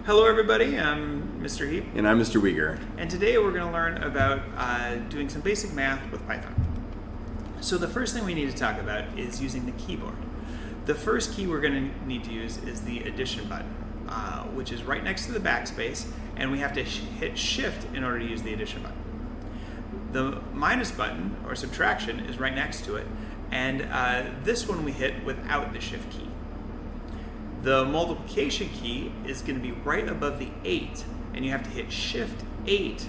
Hello everybody, I'm Mr. Heap, And I'm Mr. Uyghur. and today we're going to learn about doing some basic math with Python. So the first thing we need to talk about is using the keyboard. The first key we're going to need to use is the addition button, which is right next to the backspace, and we have to hit shift in order to use the addition button. The minus button, or subtraction, is right next to it, and this one we hit without the shift key. The multiplication key is going to be right above the 8, and you have to hit shift 8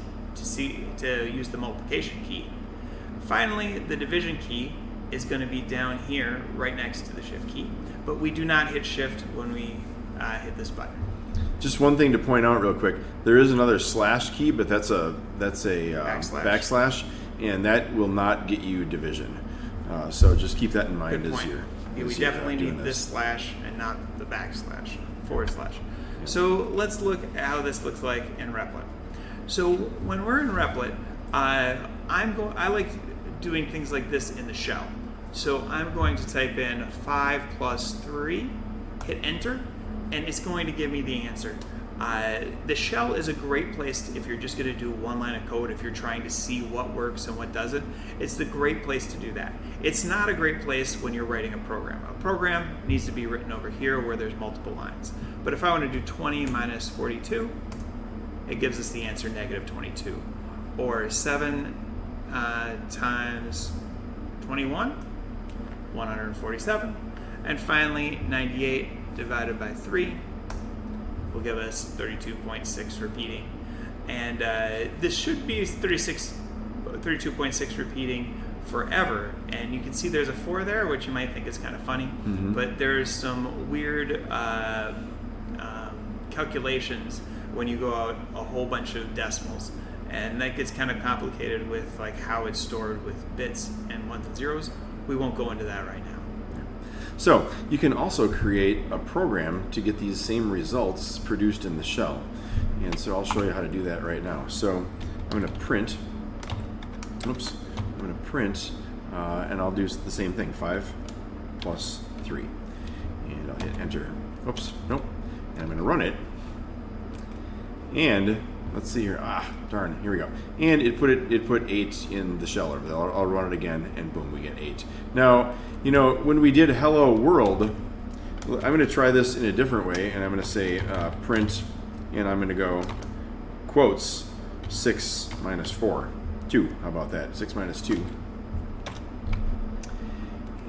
to use the multiplication key. Finally, the division key is going to be down here right next to the shift key, but we do not hit shift when we hit this button. Just one thing to point out real quick. There is another slash key, but that's a backslash, and that will not get you division. So just keep that in mind. Good as point. you're Yeah, we definitely need this slash and not the backslash, forward slash. So let's look at how this looks like in Replit. So when we're in Replit, I like doing things like this in the shell. So I'm going to type in 5 plus 3, hit enter, and it's going to give me the answer. The shell is a great place if you're just going to do one line of code, if you're trying to see what works and what doesn't. It's the great place to do that. It's not a great place when you're writing a program. A program needs to be written over here where there's multiple lines. But if I want to do 20 minus 42, it gives us the answer negative 22. Or 7 times 21, 147. And finally, 98 divided by 3 will give us 32.6 repeating. And this should be 32.6 repeating forever. And you can see there's a 4 there, which you might think is kind of funny. Mm-hmm. But there's some weird calculations when you go out a whole bunch of decimals. And that gets kind of complicated with like how it's stored with bits and ones and zeros. We won't go into that right now. So you can also create a program to get these same results produced in the shell. And so I'll show you how to do that right now. So I'm going to print, and I'll do the same thing, 5 plus 3. And I'll hit enter. And I'm going to run it. And let's see here. Darn, here we go. And it put 8 in the shell over there. I'll run it again, and boom, we get 8. Now, when we did hello world, I'm going to try this in a different way, and I'm going to say print, and I'm going to go quotes 6 minus 4, 2. How about that? 6 minus 2.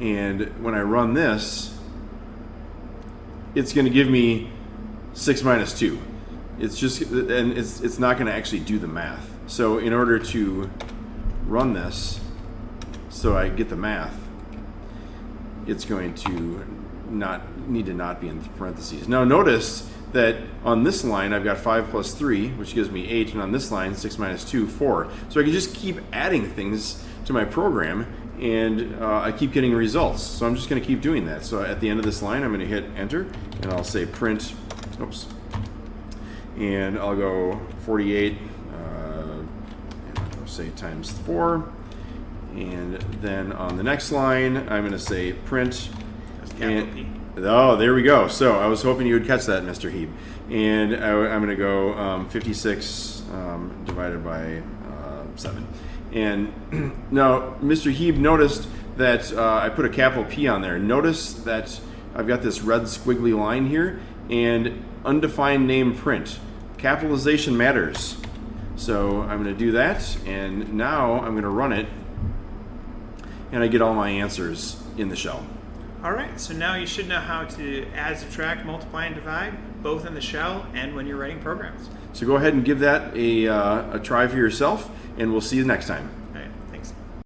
And when I run this, it's going to give me 6 minus 2. It's just, and it's not going to actually do the math. So in order to run this, so I get the math, it's going to not be in parentheses. Now notice that on this line I've got 5 plus 3, which gives me 8, and on this line 6 minus 2, 4. So I can just keep adding things to my program, and I keep getting results. So I'm just going to keep doing that. So at the end of this line I'm going to hit enter, and I'll say print, and I'll go 48, and I'll say times 4. And then on the next line, I'm going to say print. Oh, there we go. So I was hoping you would catch that, Mr. Heap. And I'm going to go 56 divided by 7. And now, Mr. Heap noticed that I put a capital P on there. Notice that I've got this red squiggly line here, and undefined name print. Capitalization matters. So I'm going to do that, and now I'm going to run it, and I get all my answers in the shell. All right, so now you should know how to add, subtract, multiply, and divide, both in the shell and when you're writing programs. So go ahead and give that a try for yourself, and we'll see you next time.